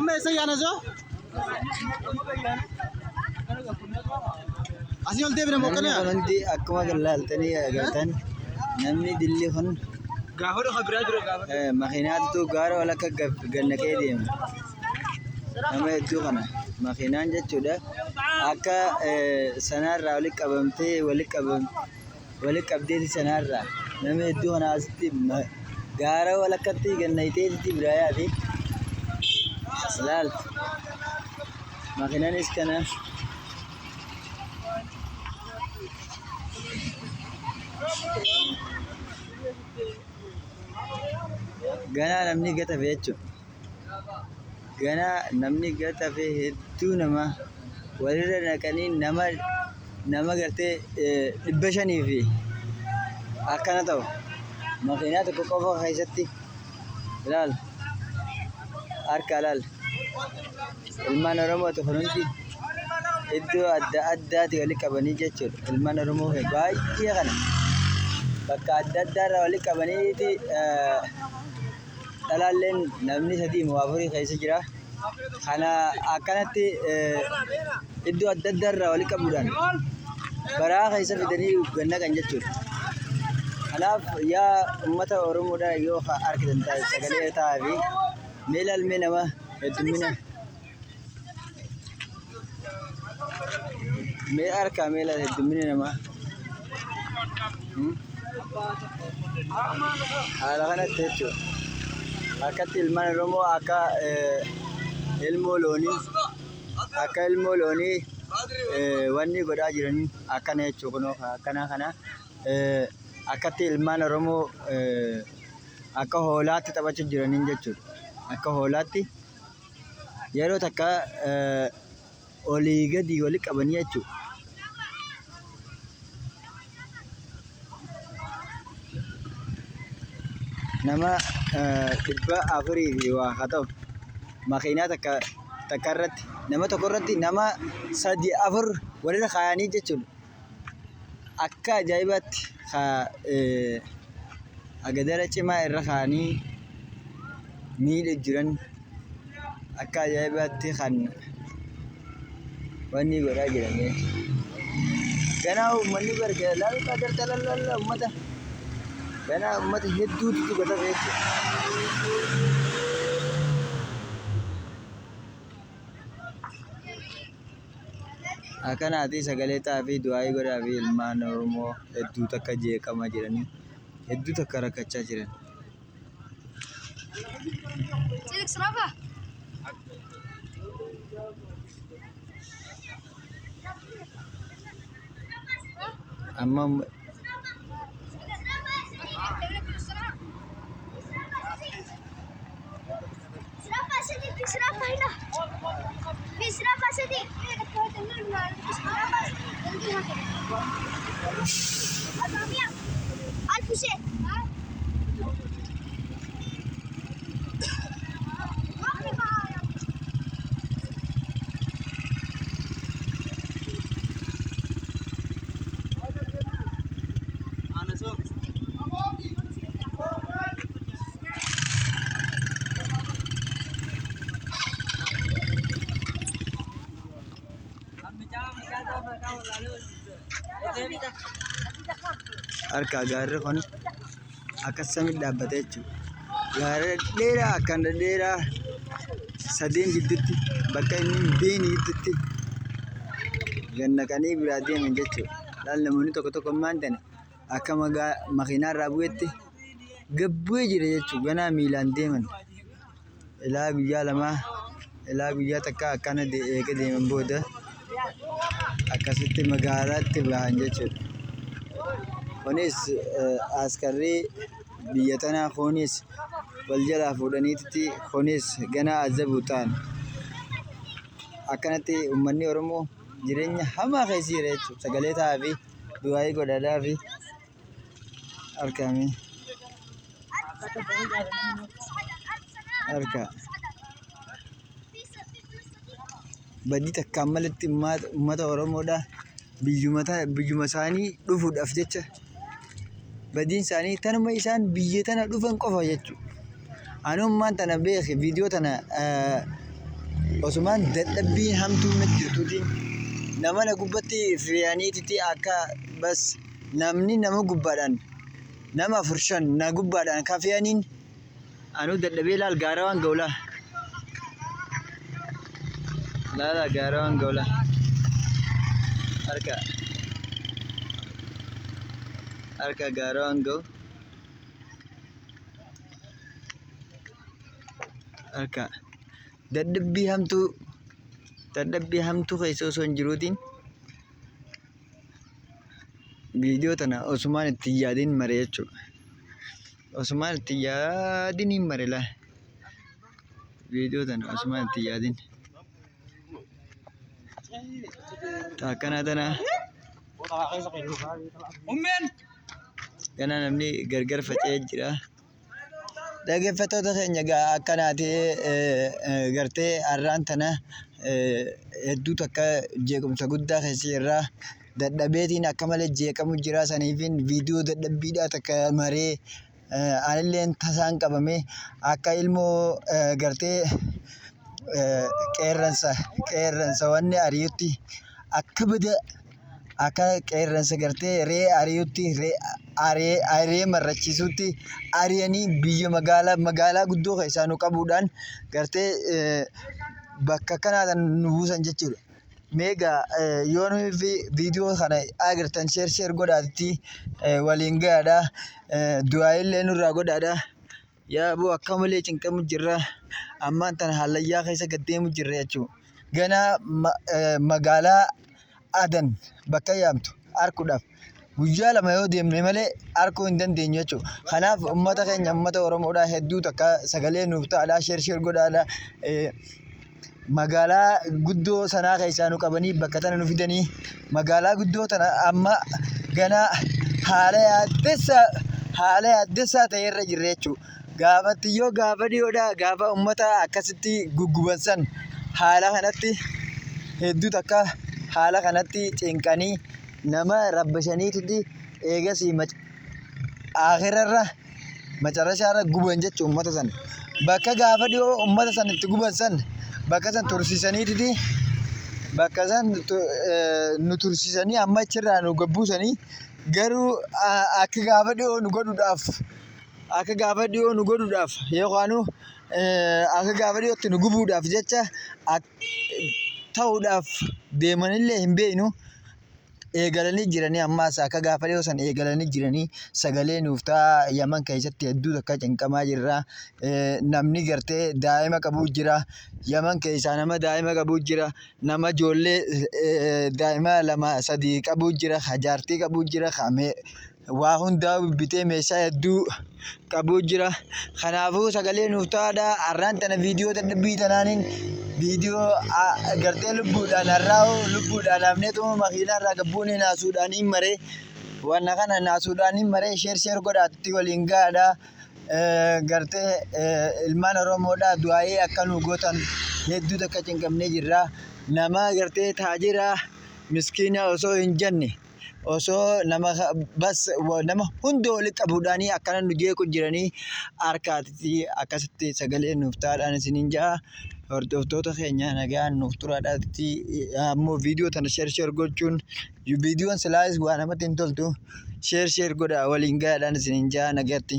amma eessa yaana zo? Asii ol deebine mokkana. Namni kun hundi akkuma laaltanii agartan namni dilli kun gaafa dhufa biraa jiru gaafa. Makiinaatu gaara walakka gannaqee deema. Nama hedduu kana makiinaan jechuudha akka sanarraa walitti qabdeeti sanarraa nama hedduu kana asitti gaara walakkatti gannaqeeti biraa yaati. Laal makiinaanis kana. Ganaa namni gatafe jechuudha. Ganaa namni gatafe hedduu nama walirra naqanii nama gartee 500 fi akkana ta'u makiinaa tokko qofa keessatti ilaal harka ilaal ilmaan Oromoo tokko hundi iddoo adda addaati walitti qabanii jechuudha. Ilmaan Oromoo baay'ee kana bakka adda addaarraa walitti qabaniiti dhalaalleen namni 3 moo 4 keessa jira. Kana akkanatti iddoo adda addaarraa walitti qabuudhaan baraa keessa fidanii gannaqan jechuudha. Kanaaf yaa uummata Oromoodhaa yoo argitan sagalee ta'aa fi mee nama heddumina mee harkaa heddumina namaa haala kanatti jechuudha. Akkatti ilmaan Oromoo akka ilmoo loonii wanni godhaa jiranii akkana jechuudha. Kana akkatti ilmaan Oromoo akka hoolaatti taphachaa jiranii jechuudha. Akka hoolaatti yeroo takka olii gadi walitti qabanii jechuudha. Nama 400 fi waa haa ta'u makiinaa takka irratti nama tokko irratti nama 3-4 walirra kaayanii jechuudha. Akka ajaa'ibaatti agadara cimaa irra kaayanii miidhaa jiran akka ajaa'ibaatti kan wanni godhaa jiran. Ganaa uummanni barga laaluu agarta uummata. Ganaa uummata hedduutu gatafe jechuudha. Akkanaati sagalee ta'aa fi du'aa godhaa fi ilmaan Oromoo hedduu takka jeeqamaa jiranii hedduu takka rakkachaa jiran. Amma harka gaarri kun akkasumas dhaabbatee jechuudha. Gaarri dheeraa akkan dheeraa 3 gidduutti bakka inni beeni gidduutti gannaqanii biraa deeman jechuudha. Namoonni tokko maantan akka makiinaa irraa bu'etti gabbu'ee jira jechuudha. Ganaa miilaan deeman ilaa guyyaa lamaa ilaa guyyaa takka akkana eega deeman booda akkasitti magaalaatti bahan jechuudha. Kunis askarri biyya tanaa kunis wal jalaa fuudhaniitti kunis ganaa azabu ta'an akkanatti uummanni Oromoo jireenya hamaa keessa jira jechuudha. Sagalee ta'aa fi du'aa godhaadhaa fi harkame harka badii takkaan malatti uummata Oromoodhaa biyyuma isaanii dhufuudhaaf jecha badiin isaanii tanuma isaan biyya tana dhufan qofa jechuudha. Anummaan tana beeke viidiyoo tana osumaan dadhabbiin hamtuun natti jirtuutiin nama na gubbatti fe'aniititi akka bas namni nama gubbaadhaan nama 4-5 na gubbaadhaan ka fe'aniin anuu dadhabee laal gaara waan ga'ulaa. Laala gaara waan ga'ulaa. Harka gaara waan ga'u. Harka dadhabbii hamtuu keessa osoo hin jiruutiin viidiyoo tana osumaan itti yaadin mare jechuudha. Osumaan itti yaadin hin mare laa. Viidiyoo tana osumaan itti yaadin. Akkana tana. Kana namni gargar faca'ee jira. Dhaggeeffattoota keenya akkanaati gartee har'aan tana hedduu takka jeequmsa guddaa keessa jirra. Dadhabeetiin akka malee jeeqamu jira saniifin viidiyoo dadhabbiidhaa takka maree anilleen tasaan qabame akka ilmoo gartee qeerransa wanni ari'utti akka bada akka qeerransa gartee ree ari'utti ree marrachiisutti ari'anii biyya magaalaa guddoo keessaa nu qabuudhaan gartee bakka kanaa nu buusan jechuudha. Meegaa yoo nuyi viidiyoo kana agartan sheer godhaatti waliin gahaadha. Du'aa illee nurraa godhaadha. Yaa boo akka malee cinqamu jirra. Ammaan tana hallayyaa keessa gad deemu jirra jechuudha. Ganaa magaalaa Adan bakka yaamtu arguudhaaf guyyaa 2 yoo deemne malee arguu hin dandeenyu jechuudha. Kanaaf uummata keenya uummata Oromoodhaa hedduu takka sagalee nuuf ta'aadha. Sheer godhaadha. Magaalaa guddoo sanaa keessaa nu qabanii bakka tana nu fidanii magaalaa guddoo tana amma ganaa haala yaaddessaa ta'e irra jirra jechuudha. Gaafatiyyoo gaafa dhiyoodhaa gaafa uummata akkasitti guggubansan haala kanatti hedduu takka haala kanatti cinqanii nama rabbashaniititi eegasii akhirarra macarashaarra guban jechuudha uummata sana. Bakka gaafa dhiyoo uummata sana itti gubansan bakka san tursiisaniititi bakka san nu tursiisanii amma achirraa nu gabbuusanii garuu akka gaafa dhiyoo nu godhuudhaaf yookaan akka gaafa dhiyootti nu gubuudhaaf jecha ta'uudhaaf deemanillee hin beeknu. Eegalanii jiranii ammaas akka gaafa dhiyoo san eegalanii jiranii sagalee nuuf ta'a Yaman keessatti hedduu takka cinqamaa jirra. Namni gartee daa'ima qabu jira. Yaman keessaa nama daa'ima qabu jira. Nama ijoollee daa'ima 2-3 qabu jira. Hajaartii qabu jira. Waa hundaa bitee meeshaa hedduu qabu jira. Kanaafuu sagalee nuuf ta'aadha. Har'aan tana viidiyoo dadhabbii tanaaniin viidiyoo gartee lubbuudhaan hafneetuma makiinaarraa gabbuun naasuudhaan hin maree wanna kana naasuudhaan hin maree sheer godhaatti waliin gahaadha. Gartee ilmaan Oromoodhaa du'aayee akka nu gootan hedduu takka cinqamnee jirra. Nama gartee taajira miskiina osoo hin jenne osoo nama hunda walitti qabuudhaanii akkana nu jeequ jiranii harkaatti akkasitti sagalee nuuf ta'aadhaan isiniin ja'a. Hordoftoota keenya nagaan nuuf turaadhaatti ammoo viidiyoo tana sheer gochuun viidiyoon silaayis waa namatti hin toltu sheer godhaa waliin gahaadhaan isiniin ja'a nagaatti.